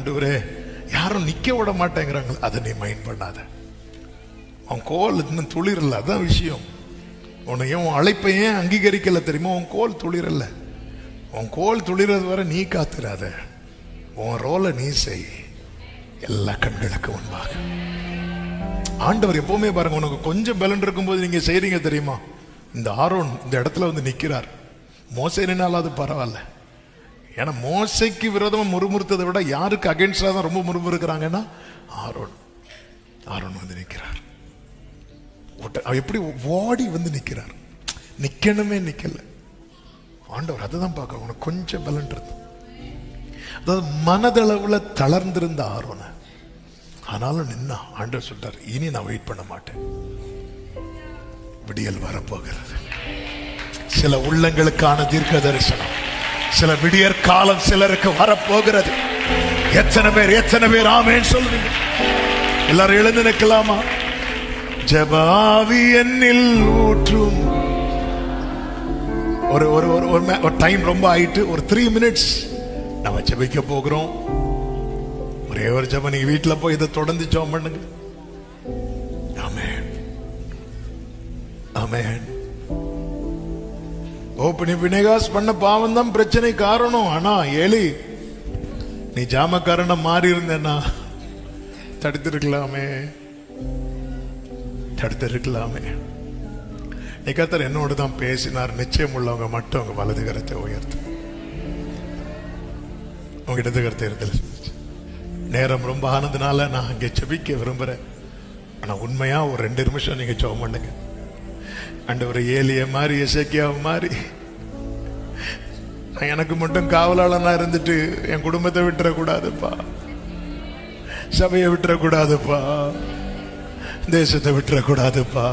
ஆண்டவரே யாரும் நிக்க விட மாட்டேங்கிறாங்க, அதை நீ மைண்ட் பண்ணாத. உன் கோல் இன்னும் துளிரல, அதான் விஷயம். உன்னையும் உன் அழைப்பை ஏன் அங்கீகரிக்கல தெரியுமா? உன் கோல் துளிரல. உன் கோல் துளிறது வரை நீ காத்துறாத, உன் ரோலை நீ செய். எல்லா கண்களுக்கு முன்பாக ஆண்டவர் எப்பவுமே பாருங்க, உனக்கு கொஞ்சம் பலன் இருக்கும்போது நீங்க செய்றீங்க தெரியுமா? இந்த ஆரோன் இந்த இடத்துல வந்து நிக்கிறார். மோசே நின்னாலும் அது பரவாயில்ல. ஏன்னா மோசைக்கு விரோதமா முறுமுறுத்ததை விட யாருக்கு அகேன்ஸ்டா தான் ரொம்ப முறுமுறுக்கிறாங்கன்னா ஆரோன். ஆரோன் வந்து நிக்கிறார். எப்படி ஓடி வந்து நிக்கிறார். நிக்கணுமே நிக்கல. ஆண்டவர் அதுதான் பார்க்க, உனக்கு கொஞ்சம் பலன் இருந்து, அதாவது மனதளவுல தளர்ந்திருந்த ஆரோன ஆனாலும் நின்னா. ஆண்டவர் சொல்றார், இனி நான் வெயிட் பண்ண மாட்டேன், விடியல் வரப்போகிறது. சில உள்ளங்களுக்கான தீர்க்க தரிசனம், சில விடியற் காலம் சிலருக்கு வரப்போகிறது. எத்தனை பேர் ஆமென் சொல்லுவீங்க? எல்லாரும் எழுந்து நிற்கலாமா? ஜெபாவி என்னில் ஊற்றும். ஒரு டைம் ரொம்ப ஆயிட்டு, ஒரு 3 minutes நம்ம ஜெபிக்க போகிறோம். ஒரே ஒரு ஜெபம் நீங்க வீட்டுல போய் இதை தொடர்ந்து ஜெபம் பண்ணுங்க. ஆமென் ஆமென். ஓப்பனி வினேகாஸ் பண்ண பாவம் தான் பிரச்சனை காரணம். ஆனா ஏலி, நீ ஜாமக்காரன மாறி இருந்தேன்னா தடுத்திருக்கலாமே. நீ கர்த்தர் என்னோடு தான் பேசினார். நிச்சயம் உள்ளவங்க மட்டும் உங்க வலது கரத்தை உயர்த்து. உங்க இடது கரத்தை இருந்தல். நேரம் ரொம்ப ஆனதுனால நான் அங்கே ஜெபிக்க விரும்புறேன். ஆனா உண்மையா ஒரு 2 நிமிஷம் நீங்க ஜெபம் பண்ணுங்க. ஆண்டவரே, ஏலிய மாதிரி எசேக்கியாவை மாதிரி எனக்கு மட்டும் காவலாளனா இருந்துட்டு என் குடும்பத்தை விட்டுறக்கூடாதுப்பா, சபையை விட்டுறக்கூடாதுப்பா, தேசத்தை விட்டுறக்கூடாதுப்பா.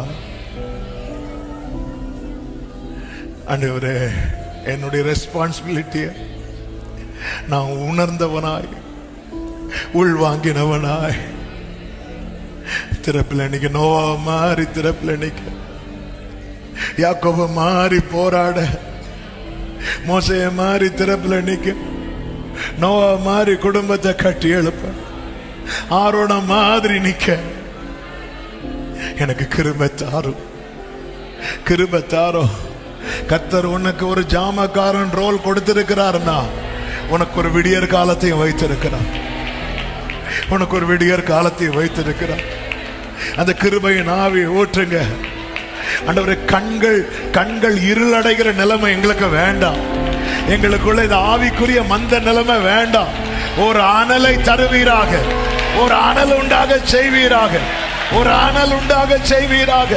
ஆண்டவரே, என்னுடைய ரெஸ்பான்சிபிலிட்டியை நான் உணர்ந்தவனாய், உள்வாங்கினவனாய், திறப்பில் நிக்க நோவா மாறி, திறப்பில் நிக்க யாக்கோப மாறி போராட, மோசைய மாறி திறப்பில் நிக்க, நோவா மாறி குடும்பத்தை கட்டி எழுப்ப, ஆரோன மாதிரி நிக்க எனக்கு கிருபை தாரும், கிருபை தாரும். கர்த்தர் உனக்கு ஒரு ஜாமக்காரன் ரோல் கொடுத்திருக்கிறார்னா உனக்கு ஒரு விடியற் காலத்தையும் வைத்திருக்கிறார். உனக்கு ஒரு விடியற் காலத்தையும் வைத்திருக்கிறார். அந்த கிருபையின் ஆவி ஊற்றுங்க. ஆண்டவரே, கண்கள் இருளடைகிற நிலைமை எங்களுக்கு வேண்டாம். எங்களுக்குள்ள இந்த ஆவிக்குரிய மந்த நிலைமை வேண்டாம். ஒரு அனலை தருவீராக, ஒரு அனல் உண்டாக செய்வீராக, ஒரு அனல் உண்டாக செய்வீராக,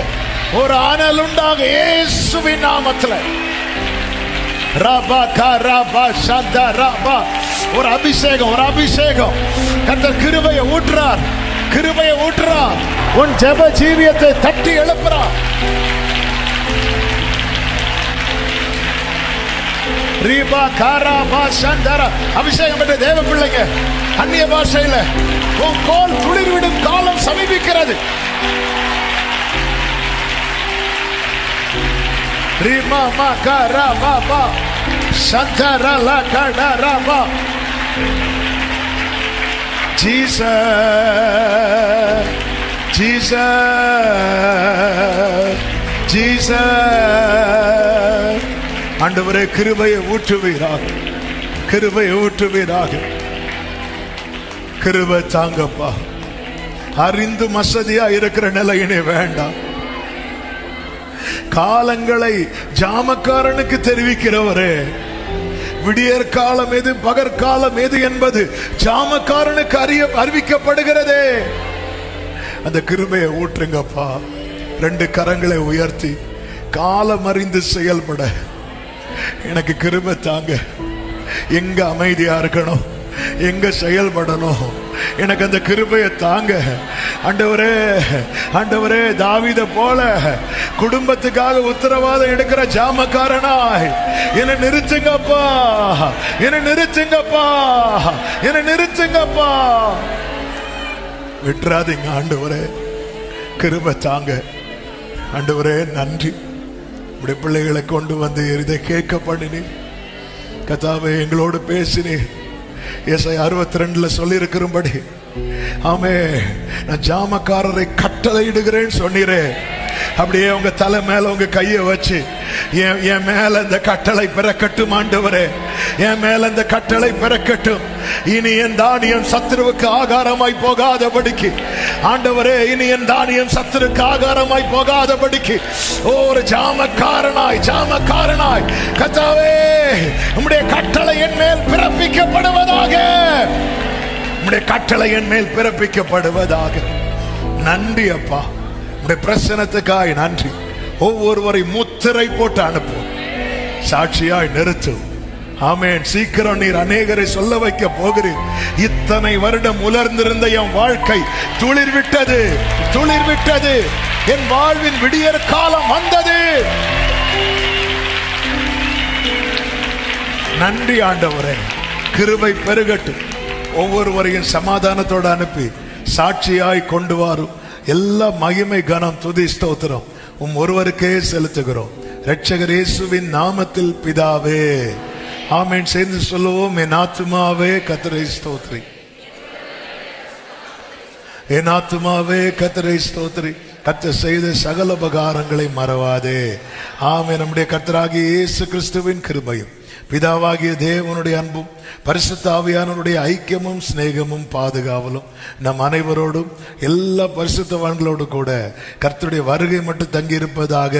ஒரு அனல் உண்டாக இயேசுவின் நாமத்தில். ரபா கரபா சந்தா ரபா. ஒரு அபிஷேகம், ஒரு அபிஷேகம். கர்த்தர் கிருபையை ஊற்றுறார், கிருபையை ஊற்றுறார். உன் ஜெப ஜீவியத்தை தட்டி எழுப்புறார். ரீபா கரபா சந்தரா. அபிஷேகம் பெற்ற தேவ பிள்ளைங்க, அந்நிய பாஷையில உன் கோல் துளிர்விடும் காலம் சமீபிக்கிறது. ரீமா மா கரபா பா சந்தரா லா கடரபா. Jesus Jesus Jesus. ஆண்டவரே, கிருபையை ஊற்றுவீராக, கிருபையை ஊற்றுவீராக. கிருபை தாங்கப்பா. அறிந்து மசதியா இருக்கிற நிலையினே வேண்டாம். காலங்களை ஜாமக்காரனுக்கு தெரிவிக்கிறவரே, விடியற் காலம் எது பகற்காலம் எது என்பது ஜாமக்காரனுக்கு அறிவிக்கப்படுகிறதே. அந்த கிருபையை ஊற்றுங்கப்பா. 2 கரங்களை உயர்த்தி காலம் அறிந்து செயல்பட எனக்கு கிருபை தாங்க. எங்க அமைதியா இருக்கணும், எங்க செயல்படணும், எனக்கு அந்த கிருபையை தாங்க. ஆண்டவரே, ஆண்டவரே, தாவீதை போல குடும்பத்துக்காக உத்தரவாதம் எடுக்கிற ஜாமக்காரனாய் என்னை நிறுத்துங்கப்பா, என்னை நிறுத்துங்கப்பா, என்னை நிறுத்துங்கப்பா. விட்டுறாதீங்க ஆண்டவரே, கிருபை தாங்க. ஆண்டவரே, நன்றி. உடைய பிள்ளைகளை கொண்டு வந்து இதை கேட்க பண்ணினீர். கர்த்தாவே, எங்களோடு பேசினீர். ஏசாயா 62 சொல்லி இருக்கிறபடி, ஆமே, நான் ஜாமக்காரரை கட்டளையிடுகிறேன்னு சொன்னீரே, அப்படியே உங்க தலை மேல உங்க கையை வச்சு என் மேல இந்த கட்டளை பிறக்கட்டும் ஆண்டவரே, என் மேல இந்த கட்டளை பிறக்கட்டும். இனி என் தானியம் சத்துருவுக்கு ஆகாரமாய் போகாதபடிக்கு ஆண்டவரே, இனி என் தானியம் சத்துருக்கு ஆகாரமாய் போகாதபடிக்கு ஒரு ஜாமக்காரனாய் கர்த்தாவே, உம்முடைய கட்டளை என் மேல் பிறப்பிக்கப்படுவதாக, உம்முடைய கட்டளை என் மேல் பிறப்பிக்கப்படுவதாக. நன்றி அப்பா, உம்முடைய பிரசன்னத்துக்காய் நன்றி. ஒவ்வொருவரை முத்திரை போட்டு அனுப்பும், சாட்சியாய் நிறுத்தும். ஆமென். சீக்கிரம் நீர் அநேகரை சொல்ல வைக்க போகிறீர். இத்தனை வருடம் உலர்ந்திருந்த என் வாழ்க்கை துளிர் விட்டது. என் வாழ்வின் விடியற் காலம் வந்தது. நன்றி ஆண்டவரே, கிருபை பெருகட்டும். ஒவ்வொருவரையும் சமாதானத்தோடு அனுப்பி சாட்சியாய் கொண்டு வரும். எல்லா மகிமை, கனம், துதி, ஸ்தோத்திரம் ஒருவருக்கே செலுத்துகிறோம், இரட்சகர் இயேசுவின் நாமத்தில் பிதாவே, ஆமென். சேர்ந்து சொல்லுவோம், என் ஆத்துமாவே கர்த்தரை ஸ்தோத்திரி, என் ஆத்துமாவே கர்த்தரை ஸ்தோத்திரி, கர்த்தர் செய்த சகல உபகாரங்களை மறவாதே. ஆமென். நம்முடைய கர்த்தராகிய இயேசு கிறிஸ்துவின் கிருபையும், பிதாவாகிய தேவனுடைய அன்பும், பரிசுத்த ஆவியானவருடைய ஐக்கியமும் சிநேகமும் பாதுகாவலும் நம் அனைவரோடும், எல்லா பரிசுத்தவான்களோடு கூட கர்த்தருடைய வருகை மட்டும் தங்கி இருப்பதாக.